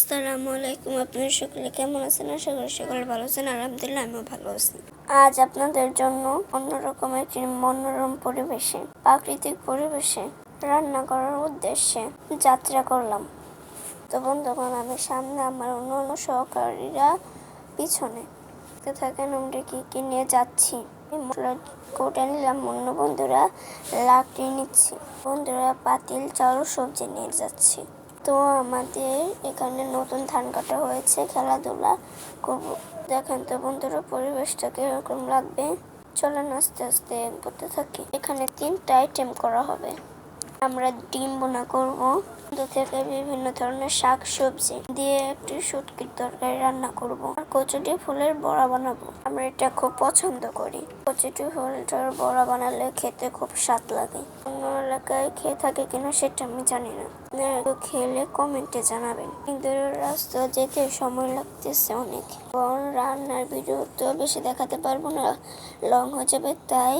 আসসালামু আলাইকুম। আপনারা সকলে কেমন আছেন? আশা করি সকলে ভালো আছেন। আলহামদুলিল্লাহ আমিও ভালো আছি। আজ আপনাদের জন্য অন্যরকম একটি মনোরম পরিবেশে, প্রাকৃতিক পরিবেশে রান্না করার উদ্দেশ্যে যাত্রা করলাম। তো বন্ধুগণ, আমি সামনে, আমার অন্য সহকারীরা পিছনে। তো থাকেন আমরা কি কি নিয়ে যাচ্ছি। মশলা কোটা নিলাম, অন্য বন্ধুরা লাকড়ি নিচ্ছি, বন্ধুরা পাতিল, চাল, সবজি নিয়ে যাচ্ছি। তো আমাদের এখানে নতুন ধান কাটা হয়েছে, খেলাধুলা করবো। দেখেন তো বন্ধুরা পরিবেশটা কিরকম লাগবে। চলেন আস্তে আস্তে করতে থাকি। এখানে 3টা আইটেম করা হবে। আমরা ডিম বোনা করবো, থেকে বিভিন্ন ধরনের শাক সবজি দিয়ে একটি শুটকির তরকারি রান্না করব। আর কচুটি ফুলের বড়া বানাবো। আমরা এটা খুব পছন্দ করি। কচুটি ফুলটার বড়া বানালে খেতে খুব স্বাদ লাগে। অন্য এলাকায় খেয়ে থাকে কিনা সেটা আমি জানি না, খেলে কমেন্টে জানাবেন। কিন্তু রাস্তা যেতে সময় লাগতেছে অনেক, কারণ রান্নার ভিডিও তো বেশি দেখাতে পারবো না, লং হয়ে যাবে, তাই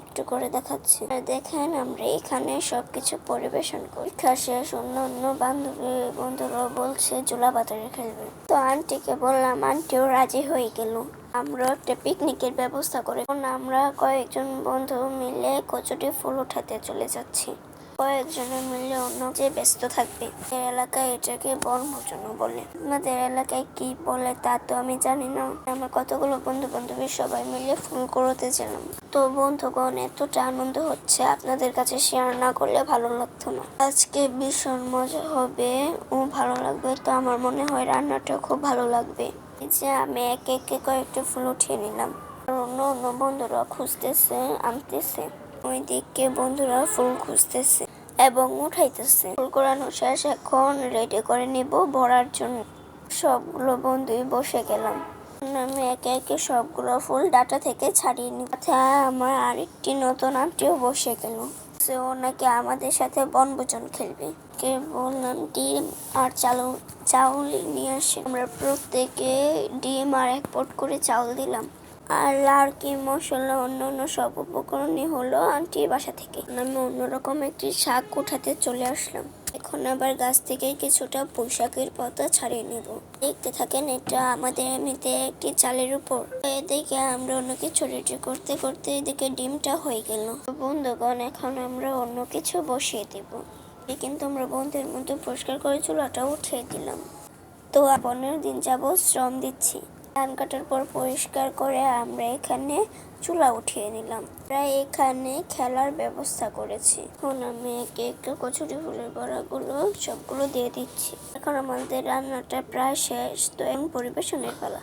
একটু করে দেখাচ্ছি। দেখেন আমরা এখানে সবকিছু পরিবেশন করি। শেষ অন্য বান্ধবী বন্ধুরা বলছে জোলা পাতারে খেলবে। তো আন্টিকে বললাম, আন্টিও রাজি হয়ে গেল। আমরা একটা পিকনিকের ব্যবস্থা করে আমরা কয়েকজন বন্ধু মিলে কচুটি ফুল উঠাতে চলে যাচ্ছি। কয়েকজনের মিলে অন্য যে ব্যস্ত থাকবে। এলাকায় এটাকে বনভোজন বলে। আমাদের এলাকায় কি বলে তা তো আমি জানি না। আমরা কতগুলো বন্ধু বান্ধবী সবাই মিলে ফুল কুড়োতে ছিলাম। তো বন্ধুগণ, এতটা আনন্দ হচ্ছে, আপনাদের কাছে শেয়ার না করলে ভালো লাগতো না। আজকে ভীষণ মজা হবে ও ভালো লাগবে। তো আমার মনে হয় রান্নাটা খুব ভালো লাগবে। এই যে আমি একে একে কয়েকটা ফুল উঠিয়ে নিলাম। অন্য বন্ধুরা খুঁজতেছে, আনতেছে। ওই দিকে বন্ধুরা ফুল খুঁজতেছে এবং উঠাইতেছে। ফুল কুড়ানো শেষ, এখন রেডি করে নিব ভরার জন্য। সবগুলো বন্ধুই বসে গেলাম। আমি একে একে সবগুলো ফুল ডাটা থেকে ছাড়িয়ে নিব। আমার আরেকটি নতুন আন্টিও বসে গেল। ও নাকি আমাদের সাথে বনভোজন খেলবে। কে বললাম ডিম আর চাউল নিয়ে আসে। আমরা প্রত্যেকে ডিম আর 1 পট করে চাউল দিলাম। আর লাড়কি মশলা অন্য সব উপকরণই হলো আন্টির বাসা থেকে। আমি অন্যরকম একটি শাক উঠাতে চলে আসলাম। এখন আবার গাছ থেকে কিছুটা পুঁইশাকের পাতা ছাড়িয়ে নেব। দেখতে থাকেন, এটা আমাদের এমনিতে একটি চালের উপর। এদিকে আমরা অন্য কিছু রেডি করতে করতে এদিকে ডিমটা হয়ে গেল। বন্ধুগণ, এখন আমরা অন্য কিছু বসিয়ে দেব। কিন্তু আমরা বন্ধুদের মধ্যে পরিষ্কার করে চুলাটা উঠিয়ে দিলাম। তো 15 দিন যাবত শ্রম দিচ্ছি। ধান কাটার পর পরিষ্কার করে আমরা এখানে চুলা উঠিয়ে নিলাম। প্রায় এখানে খেলার ব্যবস্থা করেছি। এখন আমি একে একে কচুরি ফুলের বড়াগুলো সবগুলো দিয়ে দিচ্ছি। এখন আমাদের রান্নাটা প্রায় শেষ। তো এখন পরিবেশনের পালা।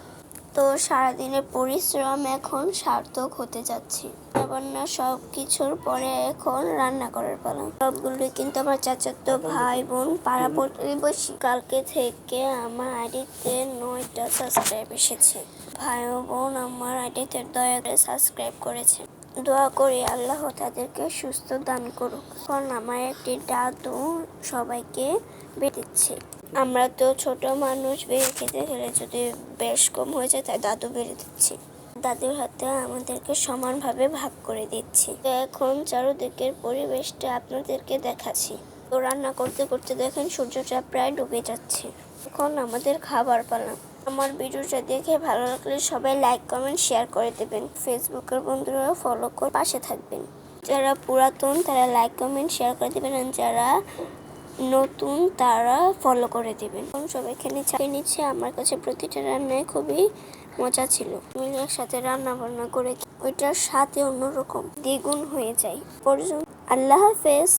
তো সারাদিনের পরিশ্রম এখন সার্থক হতে যাচ্ছে। রান্না সব কিছুর পরে এখন রান্না করার পালা। সবগুলো কিন্তু আমার চাচাতো ভাই বোন পাড়া প্রতিবেশী। কালকে থেকে আমার আইডিতে 9টা সাবস্ক্রাইব এসেছে। ভাই ও বোন আমার আইডিতে দয়া করে সাবস্ক্রাইব করেছে। দোয়া করি আল্লাহ তাদেরকে সুস্থ দান করুক। এখন আমার একটি দাদু সবাইকে বেড়ে দিচ্ছে। আমরা তো ছোট মানুষ, বেড়ে খেতে খেলে যদি বেশ কম হয়ে যায়, তাই দাদু বেড়ে দিচ্ছি। দাদুর হাতে আমাদেরকে সমানভাবে ভাগ করে দিচ্ছি। তো এখন চারদিকের পরিবেশটা আপনাদেরকে দেখাচ্ছি। তো রান্না করতে করতে দেখেন সূর্যটা প্রায় ডুবে যাচ্ছে। এখন আমাদের খাবার পালা। আমার ভিডিওটা দেখে ভালো লাগলে সবাই লাইক, কমেন্ট, শেয়ার করে দেবেন। ফেসবুকের বন্ধুরা ফলো করে পাশে থাকবেন। যারা পুরাতন তারা লাইক, কমেন্ট, শেয়ার করে দেবেন, আর যারা নতুন তারা ফলো করে দিবেন। সবাই এখানে চালিয়ে নিচ্ছে। আমার কাছে প্রতিটা রান্নায় খুবই মজা ছিল। মিলে একসাথে রান্না বান্না করে ওইটার সাথে অন্যরকম দ্বিগুণ হয়ে যায়। পর্যন্ত আল্লাহ হাফেজ।